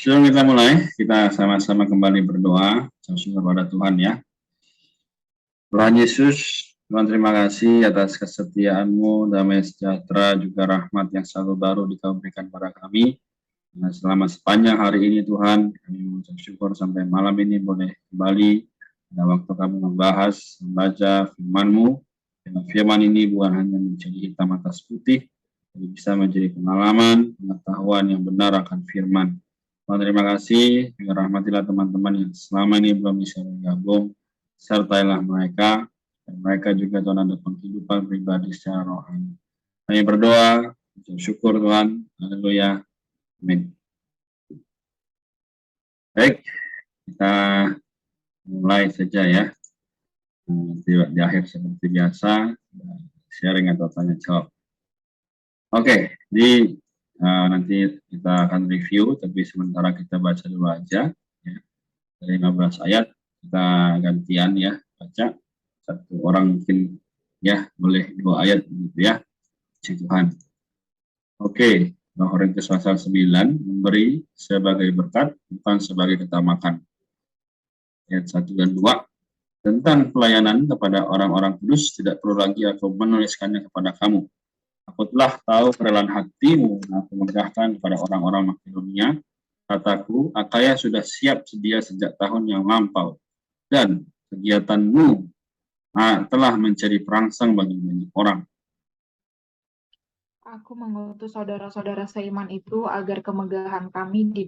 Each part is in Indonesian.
Sebelum kita mulai, kita sama-sama kembali berdoa. Syukur kepada Tuhan ya. Tuhan Yesus, Tuhan terima kasih atas kesetiaan-Mu, damai sejahtera, juga rahmat yang selalu baru Dikau berikan pada kami. Nah, selama sepanjang hari ini Tuhan, kami mengucap syukur sampai malam ini boleh kembali pada waktu kami membahas, membaca firman-Mu. Karena firman ini bukan hanya menjadi hitam atas putih, tapi bisa menjadi pengalaman, pengetahuan yang benar akan firman. Tuhan terima kasih, juga rahmatilah teman-teman yang selama ini belum bisa bergabung, sertailah mereka, dan mereka juga Tuhan ada penghidupan pribadi secara rohani. Kami berdoa, ucap syukur Tuhan, haleluya, amin. Baik, kita mulai saja ya. Di akhir seperti biasa, sharing atau tanya jawab. Oke, nanti kita akan review, tapi sementara kita baca dulu aja. Ya. Dari 15 ayat, kita gantian ya, baca. Satu orang mungkin ya, boleh 2 ayat gitu ya. Puji Tuhan. Oke, Korintus pasal 9, memberi sebagai berkat, bukan sebagai ketamakan. Ayat 1 dan 2. Tentang pelayanan kepada orang-orang kudus, tidak perlu lagi aku menuliskannya kepada kamu. Aku telah tahu kerelaan hatimu, aku megahkan kepada orang-orang Makedonia. Kataku, Akaya sudah siap sedia sejak tahun yang lampau, dan kegiatanmu telah menjadi perangsang bagi banyak orang. Aku mengutus saudara-saudara seiman itu agar kemegahan kami di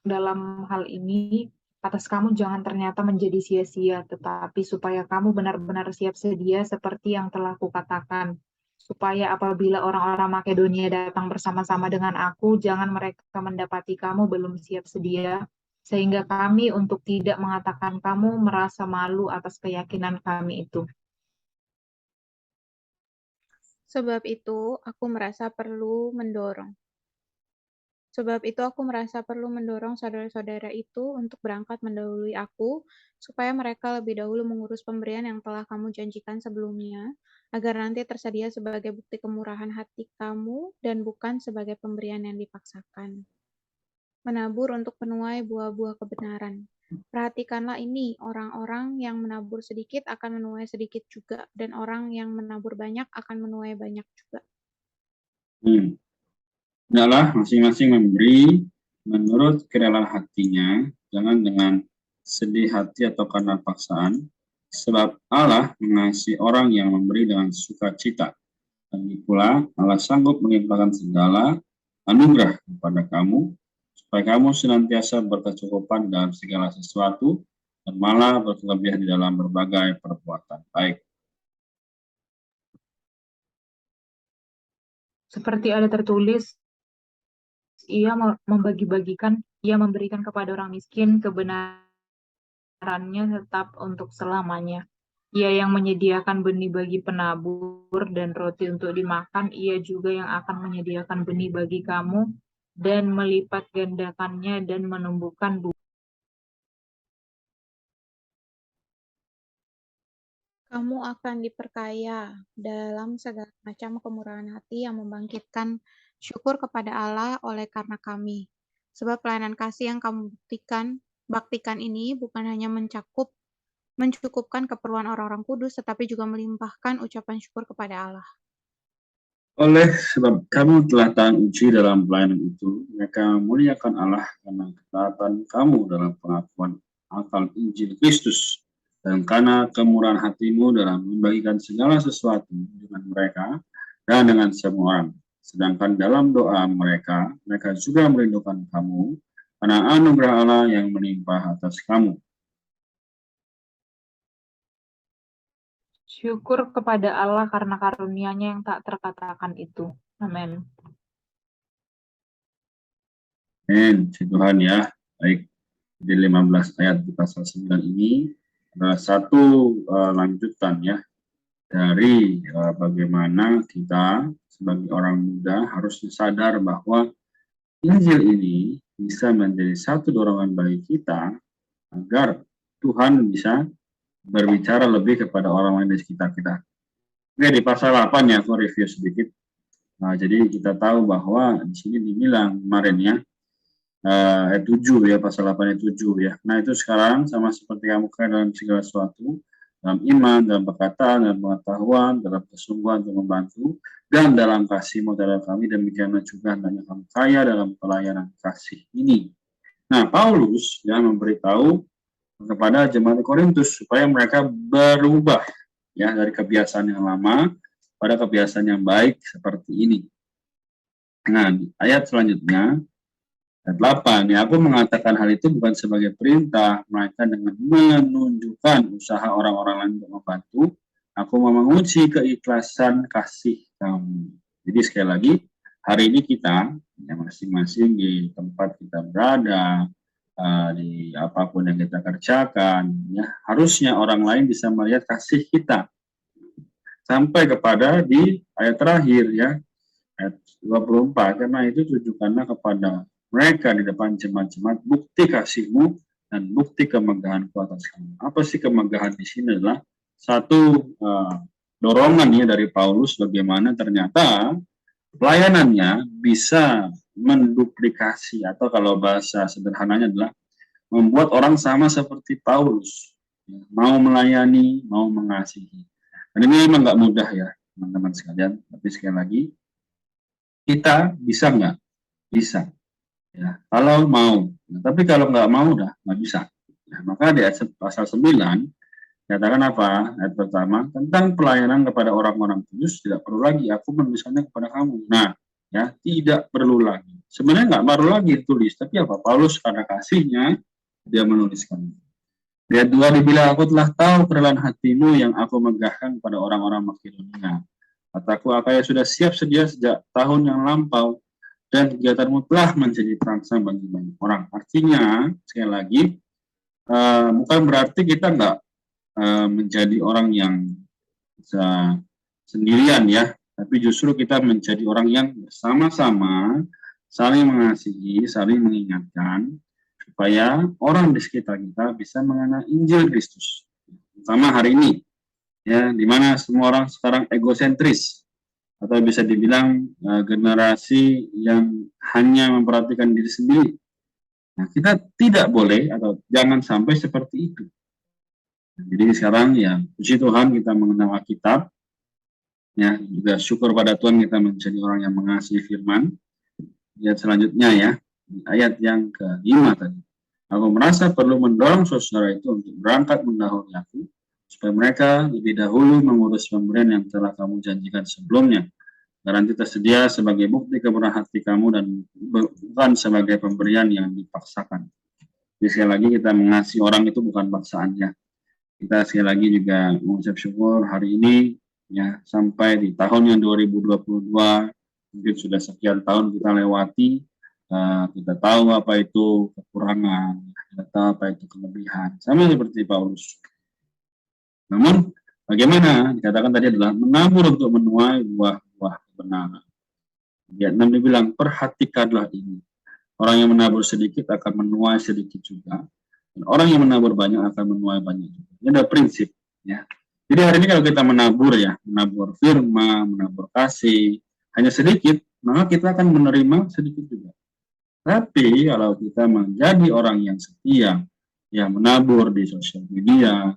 dalam hal ini atas kamu jangan ternyata menjadi sia-sia, tetapi supaya kamu benar-benar siap sedia seperti yang telah kukatakan. Supaya apabila orang-orang Makedonia datang bersama-sama dengan aku, jangan mereka mendapati kamu belum siap sedia, sehingga kami untuk tidak mengatakan kamu merasa malu atas keyakinan kami itu. Sebab itu, aku merasa perlu mendorong saudara-saudara itu untuk berangkat mendahului aku, supaya mereka lebih dahulu mengurus pemberian yang telah kamu janjikan sebelumnya, agar nanti tersedia sebagai bukti kemurahan hati kamu dan bukan sebagai pemberian yang dipaksakan. Menabur untuk menuai buah-buah kebenaran. Perhatikanlah ini, orang-orang yang menabur sedikit akan menuai sedikit juga, dan orang yang menabur banyak akan menuai banyak juga. Hendaklah masing-masing memberi menurut kerelaan hatinya, jangan dengan sedih hati atau karena paksaan, sebab Allah mengasihi orang yang memberi dengan sukacita. Dan pula Allah sanggup melimpahkan segala anugerah kepada kamu, supaya kamu senantiasa berkecukupan dalam segala sesuatu, dan malah berkelebihan di dalam berbagai perbuatan baik. Seperti ada tertulis, ia memberikan kepada orang miskin, kebenarannya tetap untuk selamanya. Ia yang menyediakan benih bagi penabur dan roti untuk dimakan, ia juga yang akan menyediakan benih bagi kamu dan melipat gandakannya dan menumbuhkan buah. Kamu akan diperkaya dalam segala macam kemurahan hati yang membangkitkan syukur kepada Allah oleh karena kami. Sebab pelayanan kasih yang kamu baktikan ini bukan hanya mencukupkan keperluan orang-orang kudus, tetapi juga melimpahkan ucapan syukur kepada Allah. Oleh sebab kamu telah tahan uji dalam pelayanan itu, mereka memuliakan Allah karena ketaatan kamu dalam pengakuan akan Injil Kristus, dan karena kemurahan hatimu dalam membagikan segala sesuatu dengan mereka dan dengan semua orang. Sedangkan dalam doa mereka juga merindukan kamu karena anugerah Allah yang melimpah atas kamu. Syukur kepada Allah karena karunia-Nya yang tak terkatakan itu. Amin. Amin, Tuhan ya. Baik, di 15 ayat di pasal 9 ini adalah satu lanjutan ya dari bagaimana kita sebagai orang muda harus sadar bahwa Injil ini bisa menjadi satu dorongan bagi kita agar Tuhan bisa berbicara lebih kepada orang lain di sekitar kita. Oke, di pasal 8 ya, aku review sedikit. Nah, jadi kita tahu bahwa di sini dibilang kemarin ya, ayat 7 ya, pasal 8 ayat 7 ya. Nah itu sekarang sama seperti kamu kaya dalam segala sesuatu, dalam iman, dalam perkataan, dalam pengetahuan, dalam kesungguhan untuk membantu, dan dalam kasihmu terhadap kami, demikianlah juga hendaknya kamu kaya dalam pelayanan kasih ini. Nah Paulus ya memberitahu kepada jemaat Korintus supaya mereka berubah ya dari kebiasaan yang lama pada kebiasaan yang baik seperti ini. Nah, ayat selanjutnya ayat 8, ya aku mengatakan hal itu bukan sebagai perintah, melainkan dengan menunjukkan usaha orang-orang lain untuk membantu, aku mau menguji keikhlasan kasih kamu. Jadi sekali lagi, hari ini kita, ya masing-masing di tempat kita berada, di apapun yang kita kerjakan, ya harusnya orang lain bisa melihat kasih kita. Sampai kepada di ayat terakhir ya, ayat 24, karena itu tunjukkanlah kepada mereka di depan jemaat-jemaat bukti kasihmu dan bukti kemegahanku atas kamu. Apa sih kemegahan di sini adalah satu dorongan ya dari Paulus bagaimana ternyata pelayanannya bisa menduplikasi atau kalau bahasa sederhananya adalah membuat orang sama seperti Paulus, mau melayani, mau mengasihi. Dan ini memang nggak mudah ya teman-teman sekalian, tapi sekali lagi kita bisa nggak? Bisa. Ya, kalau mau. Nah, tapi kalau nggak mau udah nggak bisa. Nah, maka di ayat pasal 9 katakan apa? Ayat pertama tentang pelayanan kepada orang-orang kudus tidak perlu lagi aku menuliskannya kepada kamu. Nah, ya tidak perlu lagi. Sebenarnya nggak perlu lagi tulis, tapi apa? Paulus karena kasihnya dia menuliskan. Di ayat 2 dibilang aku telah tahu kerelaan hatimu yang aku megahkan kepada orang-orang Makedonia. Kataku Akaya sudah siap sedia sejak tahun yang lampau dan kegiatanmu telah menjadi terangsang bagi banyak orang. Artinya, sekali lagi, bukan berarti kita nggak menjadi orang yang bisa sendirian ya, tapi justru kita menjadi orang yang bersama-sama, saling mengasihi, saling mengingatkan, supaya orang di sekitar kita bisa mengenal Injil Kristus. Sama hari ini, ya, di mana semua orang sekarang egosentris, atau bisa dibilang generasi yang hanya memperhatikan diri sendiri. Nah, kita tidak boleh atau jangan sampai seperti itu. Jadi sekarang ya puji Tuhan kita mengenal Alkitab, ya juga syukur pada Tuhan kita menjadi orang yang mengasihi firman. Ayat selanjutnya ya, ayat yang ke-5 tadi. Aku merasa perlu mendorong saudara itu untuk berangkat mendahului aku, supaya mereka lebih dahulu mengurus pemberian yang telah kamu janjikan sebelumnya. Garanti tersedia sebagai bukti kemurahan hati kamu dan bukan sebagai pemberian yang dipaksakan. Jadi sekali lagi kita mengasihi orang itu bukan paksaannya. Kita sekali lagi juga mengucap syukur hari ini ya sampai di tahun yang 2022 mungkin sudah sekian tahun kita lewati, kita tahu apa itu kekurangan, kita tahu apa itu kelebihan, sama seperti Paulus. Namun bagaimana dikatakan tadi adalah menabur untuk menuai buah-buah kebenaran. Ayat 6 dibilang perhatikanlah ini. Orang yang menabur sedikit akan menuai sedikit juga. Dan orang yang menabur banyak akan menuai banyak juga. Ini ada prinsip ya. Jadi hari ini kalau kita menabur ya, menabur firman, menabur kasih, hanya sedikit, maka kita akan menerima sedikit juga. Tapi kalau kita menjadi orang yang setia, ya menabur di sosial media,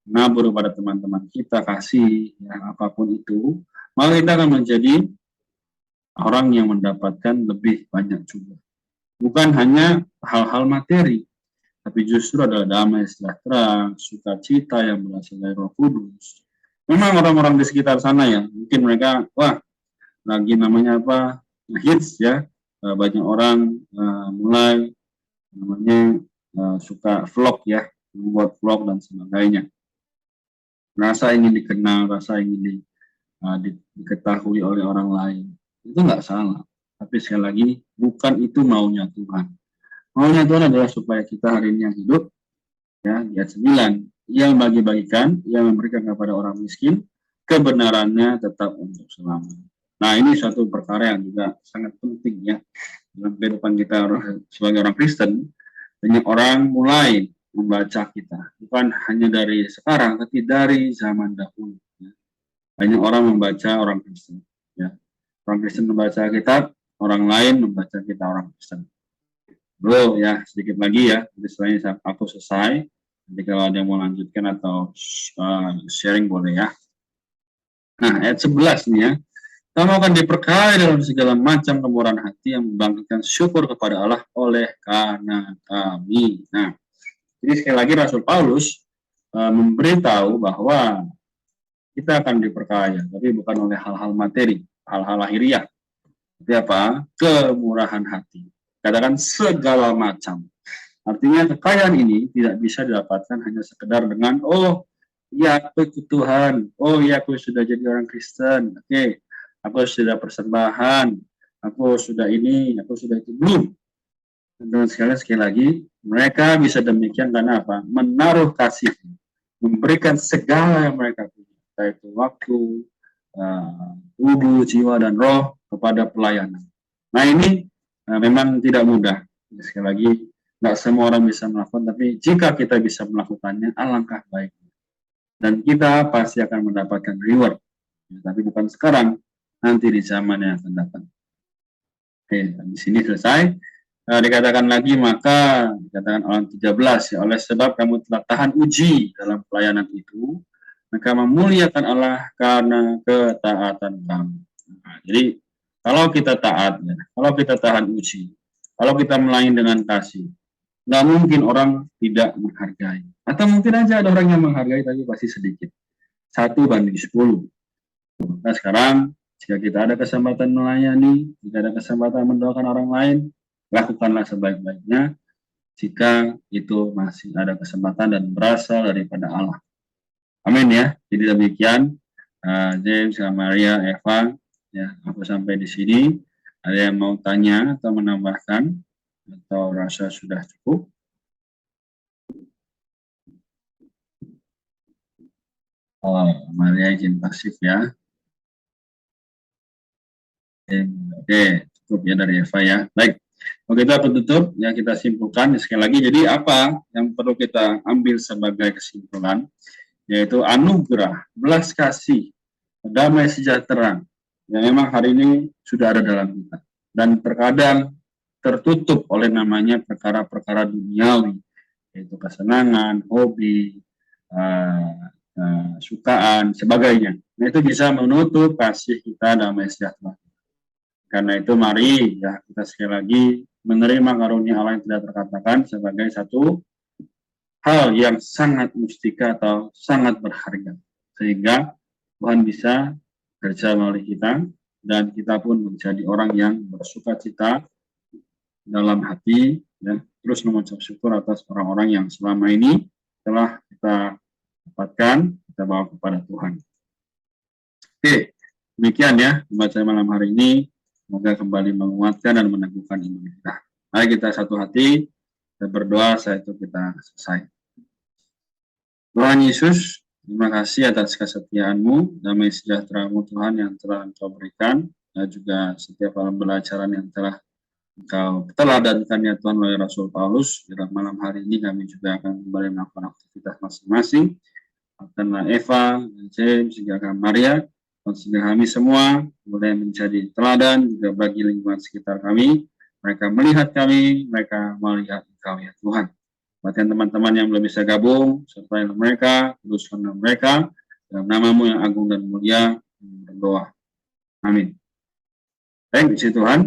menabur kepada teman-teman kita, kasih, ya apapun itu, maka kita akan menjadi orang yang mendapatkan lebih banyak juga. Bukan hanya hal-hal materi, tapi justru adalah damai sejahtera, sukacita yang berasal dari Roh Kudus. Memang orang-orang di sekitar sana ya, mungkin mereka, wah, lagi namanya apa, hits ya, banyak orang mulai namanya suka vlog ya, membuat vlog dan sebagainya. Rasa ingin dikenal, rasa ingin diketahui oleh orang lain, itu nggak salah. Tapi sekali lagi, bukan itu maunya Tuhan. Maunya Tuhan adalah supaya kita hari ini yang hidup, ya, ayat 9, yang bagi-bagikan, yang memberikan kepada orang miskin, kebenarannya tetap untuk selamanya. Nah, ini suatu perkara yang juga sangat penting ya, dalam kehidupan kita sebagai orang Kristen. Banyak orang mulai membaca kita, bukan hanya dari sekarang, tapi dari zaman dahulu. Ya. Banyak orang membaca orang Kristen. Ya. Orang Kristen membaca kitab, orang lain membaca kita orang Kristen. Bro ya, sedikit lagi ya, jadi setelah aku selesai, nanti kalau ada yang mau lanjutkan atau sharing boleh ya. Nah, ayat 11 nih ya, kamu akan diperkaya dalam segala macam kemurahan hati yang membangkitkan syukur kepada Allah oleh karena kami. Nah, jadi sekali lagi Rasul Paulus memberitahu bahwa kita akan diperkaya, tapi bukan oleh hal-hal materi, hal-hal lahiriah. Tapi apa? Kemurahan hati. Katakan segala macam. Artinya kekayaan ini tidak bisa didapatkan hanya sekedar dengan, oh ya aku ikut Tuhan, oh ya aku sudah jadi orang Kristen, oke, aku sudah persembahan, aku sudah ini, aku sudah itu. Belum. Dan sekali lagi, mereka bisa demikian karena apa? Menaruh kasih, memberikan segala yang mereka punya, yaitu waktu, tubuh, jiwa, dan roh kepada pelayanan. Nah ini memang tidak mudah. Sekali lagi, nggak semua orang bisa melakukan, tapi jika kita bisa melakukannya, alangkah baiknya. Dan kita pasti akan mendapatkan reward. Ya, tapi bukan sekarang, nanti di zaman yang akan datang. Oke, di sini selesai. Dikatakan lagi, maka dikatakan Ulangan 13, ya, oleh sebab kamu telah tahan uji dalam pelayanan itu, maka memuliakan Allah karena ketaatan kamu. Nah, jadi kalau kita taat, ya, kalau kita tahan uji, kalau kita melayani dengan kasih, nggak mungkin orang tidak menghargai. Atau mungkin aja ada orang yang menghargai tapi pasti sedikit. 1:10. Nah sekarang jika kita ada kesempatan melayani, jika ada kesempatan mendoakan orang lain, lakukanlah sebaik-baiknya jika itu masih ada kesempatan dan berasal daripada Allah. Amin ya. Jadi demikian James, Maria, Eva, ya aku sampai di sini. Ada yang mau tanya atau menambahkan atau rasa sudah cukup? Oh, Maria izin pasif ya. Oke, cukup ya dari Eva ya. Baik, oke kita tutup ya, kita simpulkan sekali lagi. Jadi apa yang perlu kita ambil sebagai kesimpulan, yaitu anugerah, belas kasih, damai sejahtera yang memang hari ini sudah ada dalam kita dan terkadang tertutup oleh namanya perkara-perkara duniawi, yaitu kesenangan, hobi, sukaan, sebagainya. Nah itu bisa menutup kasih kita damai sejahtera. Karena itu mari ya kita sekali lagi menerima karunia Allah yang tidak terkatakan sebagai satu hal yang sangat mustika atau sangat berharga. Sehingga Tuhan bisa kerja melalui kita dan kita pun menjadi orang yang bersuka cita dalam hati ya, terus mengucap syukur atas orang-orang yang selama ini telah kita dapatkan, kita bawa kepada Tuhan. Oke, demikian ya pembacaan malam hari ini. Semoga kembali menguatkan dan meneguhkan iman kita. Mari kita satu hati, kita berdoa, setelah itu kita selesai. Tuhan Yesus, terima kasih atas kesetiaan-Mu, damai sejahtera-Mu Tuhan yang telah Engkau berikan, dan juga setiap pembelajaran yang telah Engkau teladankan ya Tuhan melalui Rasul Paulus. Dalam malam hari ini kami juga akan kembali melakukan aktivitas masing-masing. Karena Eva, James, juga Maria, sehingga kami semua boleh menjadi teladan juga bagi lingkungan sekitar kami. Mereka melihat kami, mereka melihat Engkau ya Tuhan. Bahkan teman-teman yang belum bisa gabung, sertai mereka, teruskan mereka, dalam nama-Mu yang agung dan mulia, berdoa. Amin. Baik, puji Tuhan.